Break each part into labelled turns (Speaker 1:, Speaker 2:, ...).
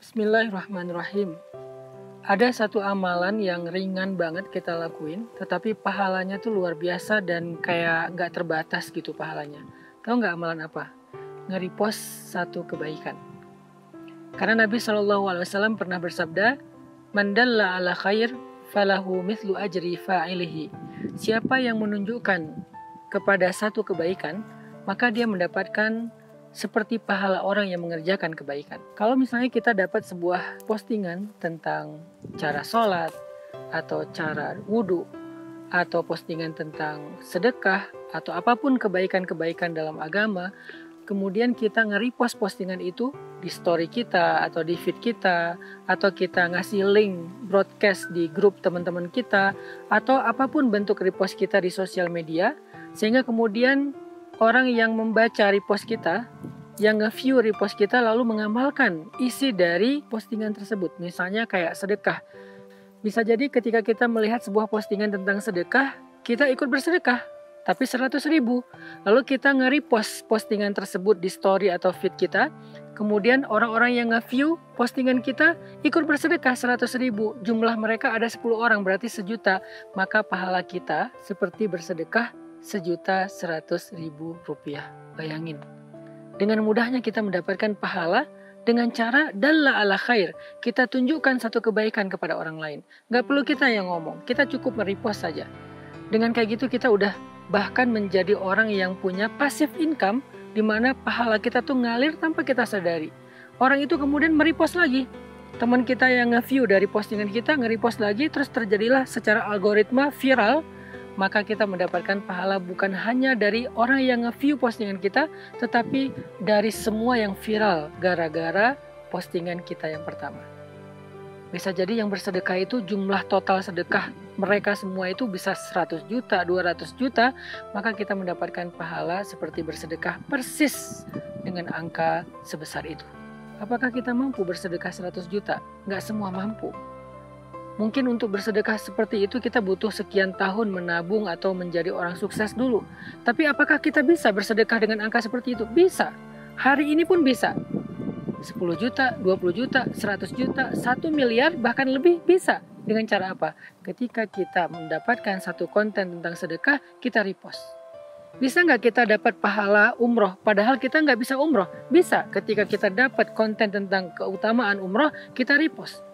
Speaker 1: Bismillahirrahmanirrahim. Ada satu amalan yang ringan banget kita lakuin, tetapi pahalanya tuh luar biasa dan kayak gak terbatas gitu pahalanya. Tahu gak amalan apa? Nge-repost satu kebaikan. Karena Nabi SAW pernah bersabda, "Man dalla ala khair falahu mithlu ajri fa'ilihi." Siapa yang menunjukkan kepada satu kebaikan, maka dia mendapatkan seperti pahala orang yang mengerjakan kebaikan. Kalau misalnya kita dapat sebuah postingan tentang cara sholat, atau cara wudhu, atau postingan tentang sedekah, atau apapun kebaikan-kebaikan dalam agama, kemudian kita nge-repost postingan itu di story kita, atau di feed kita, atau kita ngasih link broadcast di grup teman-teman kita, atau apapun bentuk repost kita di sosial media, sehingga kemudian orang yang membaca repost kita, yang nge-view repost kita lalu mengamalkan isi dari postingan tersebut. Misalnya kayak sedekah. Bisa jadi ketika kita melihat sebuah postingan tentang sedekah, kita ikut bersedekah, tapi 100.000. Lalu kita nge-repost postingan tersebut di story atau feed kita, kemudian orang-orang yang nge-view postingan kita ikut bersedekah 100.000. Jumlah mereka ada 10 orang, berarti 1 juta. Maka pahala kita seperti bersedekah 1.100.000 rupiah. Bayangin. Dengan mudahnya kita mendapatkan pahala dengan cara dalla ala khair. Kita tunjukkan satu kebaikan kepada orang lain. Gak perlu kita yang ngomong, kita cukup merepost saja. Dengan kayak gitu kita udah bahkan menjadi orang yang punya passive income, di mana pahala kita tuh ngalir tanpa kita sadari. Orang itu kemudian merepost lagi. Teman kita yang nge-view dari postingan kita nge-repost lagi, terus terjadilah secara algoritma viral. Maka kita mendapatkan pahala bukan hanya dari orang yang nge-view postingan kita, tetapi dari semua yang viral gara-gara postingan kita yang pertama. Bisa jadi yang bersedekah itu jumlah total sedekah mereka semua itu bisa 100 juta, 200 juta, maka kita mendapatkan pahala seperti bersedekah persis dengan angka sebesar itu. Apakah kita mampu bersedekah 100 juta? Nggak semua mampu. Mungkin untuk bersedekah seperti itu kita butuh sekian tahun menabung atau menjadi orang sukses dulu. Tapi apakah kita bisa bersedekah dengan angka seperti itu? Bisa. Hari ini pun bisa. 10 juta, 20 juta, 100 juta, 1 miliar, bahkan lebih bisa. Dengan cara apa? Ketika kita mendapatkan satu konten tentang sedekah, kita repost. Bisa nggak kita dapat pahala umroh? Padahal kita nggak bisa umroh. Bisa. Ketika kita dapat konten tentang keutamaan umroh, kita repost.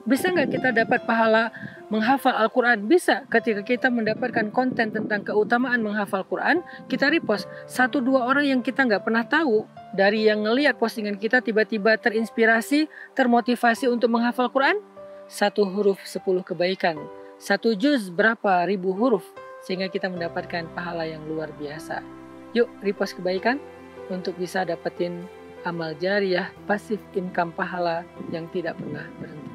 Speaker 1: Bisa nggak kita dapat pahala menghafal Al-Quran? Bisa. Ketika kita mendapatkan konten tentang keutamaan menghafal Quran, kita repost. 1-2 orang yang kita nggak pernah tahu, dari yang ngelihat postingan kita tiba-tiba terinspirasi, termotivasi untuk menghafal Quran. 1 huruf 10 kebaikan. 1 juz berapa ribu huruf. Sehingga kita mendapatkan pahala yang luar biasa. Yuk repost kebaikan untuk bisa dapetin amal jariah, pasif income pahala yang tidak pernah berhenti.